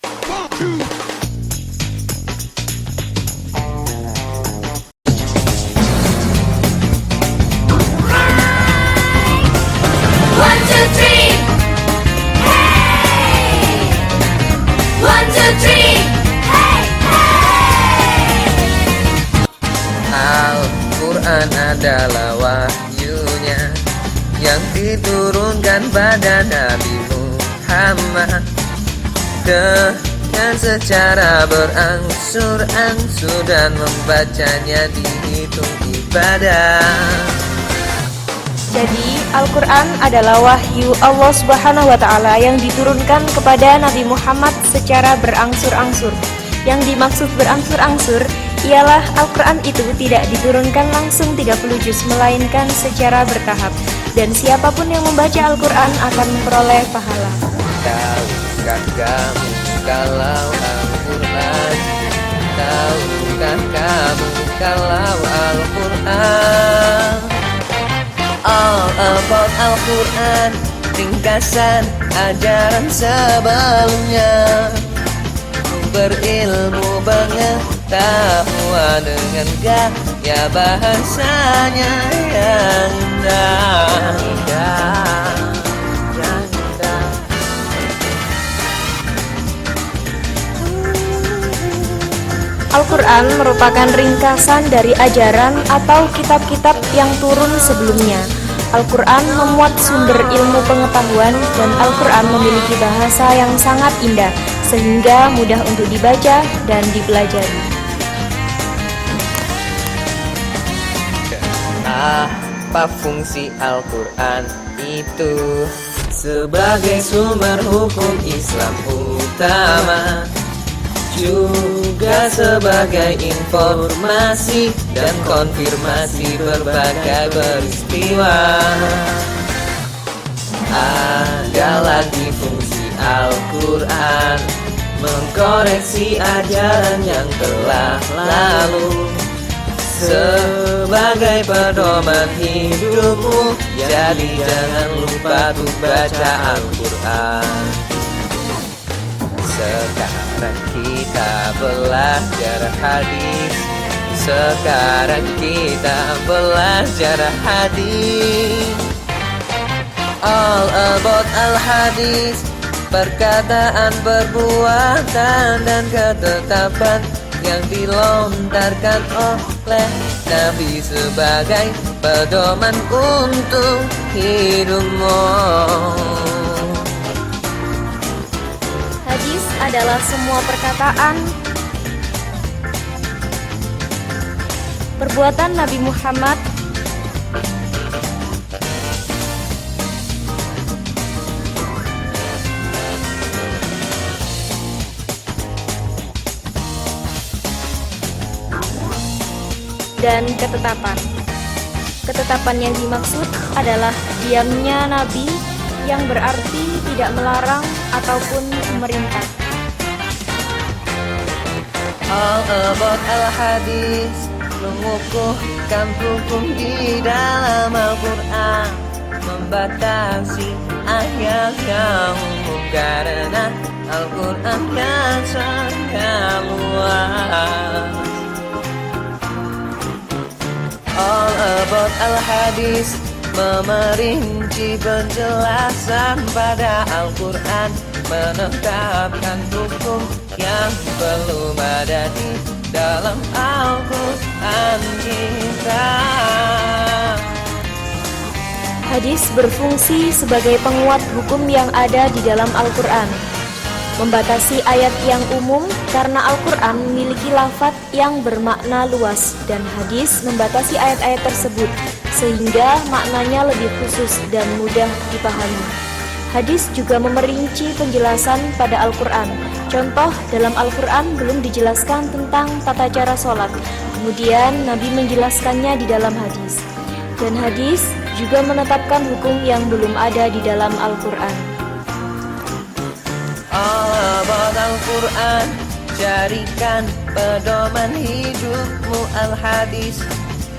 Al-Quran adalah wahyunya yang diturunkan pada Nabi Muhammad dengan secara berangsur-angsur, dan membacanya dihitung ibadah. Jadi Al-Quran adalah wahyu Allah Subhanahu wa Ta'ala yang diturunkan kepada Nabi Muhammad secara berangsur-angsur. Yang dimaksud berangsur-angsur ialah Al-Quran itu tidak diturunkan langsung 30 juz, melainkan secara bertahap. Dan siapapun yang membaca Al-Quran akan memperoleh pahala. Tahukah kamu kalau Al-Quran? Tahukah kamu kalau Al-Quran? All about Al-Quran, ringkasan ajaran sebelumnya. Berilmu pengetahuan dengan gaya bahasanya yang indah. Al-Quran merupakan ringkasan dari ajaran atau kitab-kitab yang turun sebelumnya. Al-Quran memuat sumber ilmu pengetahuan, dan Al-Quran memiliki bahasa yang sangat indah, sehingga mudah untuk dibaca dan dipelajari. Apa fungsi Al-Quran itu? Sebagai sumber hukum Islam utama, juga sebagai informasi dan konfirmasi berbagai peristiwa. Ada lagi fungsi Al-Quran, mengkoreksi ajaran yang telah lalu, sebagai pedoman hidupmu. Jadi jangan lupa untuk baca Al-Quran. Sekarang kita belajar hadis. Sekarang kita belajar hadis. All about al-hadis, perkataan, perbuatan, dan ketetapan yang dilontarkan oleh Nabi sebagai pedoman untuk hidupmu. Hadis adalah semua perkataan, perbuatan Nabi Muhammad dan ketetapan. Ketetapan yang dimaksud adalah diamnya Nabi, yang berarti tidak melarang ataupun memerintah. All about al-hadis, mengukuhkan hukum di dalam Al-Quran, membatasi ayat yang umum karena Al-Quran yang sangat luas. All about al-hadis, memerinci penjelasan pada Al-Quran, menetapkan hukum yang belum ada di dalam Al-Quran kita. Hadis berfungsi sebagai penguat hukum yang ada di dalam Al-Quran, membatasi ayat yang umum karena Al-Quran memiliki lafaz yang bermakna luas, dan hadis membatasi ayat-ayat tersebut sehingga maknanya lebih khusus dan mudah dipahami. Hadis juga memerinci penjelasan pada Al-Quran. Contoh, dalam Al-Quran belum dijelaskan tentang tata cara sholat, kemudian Nabi menjelaskannya di dalam hadis. Dan hadis juga menetapkan hukum yang belum ada di dalam Al-Quran. All about Al-Quran, jadikan pedoman hidupmu al-hadis.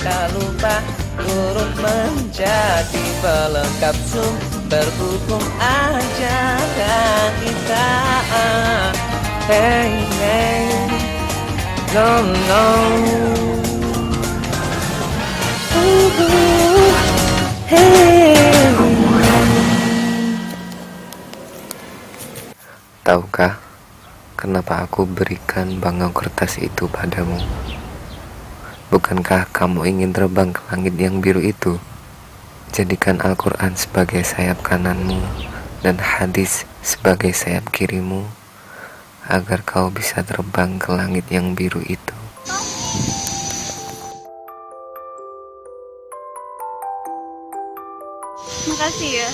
Tak lupa turut menjadi pelengkap sumber hukum ajaran kita. Hey, hey, no, no. Hey. Tahukah kenapa aku berikan bangau kertas itu padamu? Bukankah kamu ingin terbang ke langit yang biru itu? Jadikan Al-Quran sebagai sayap kananmu dan hadis sebagai sayap kirimu, agar kau bisa terbang ke langit yang biru itu. Makasih ya.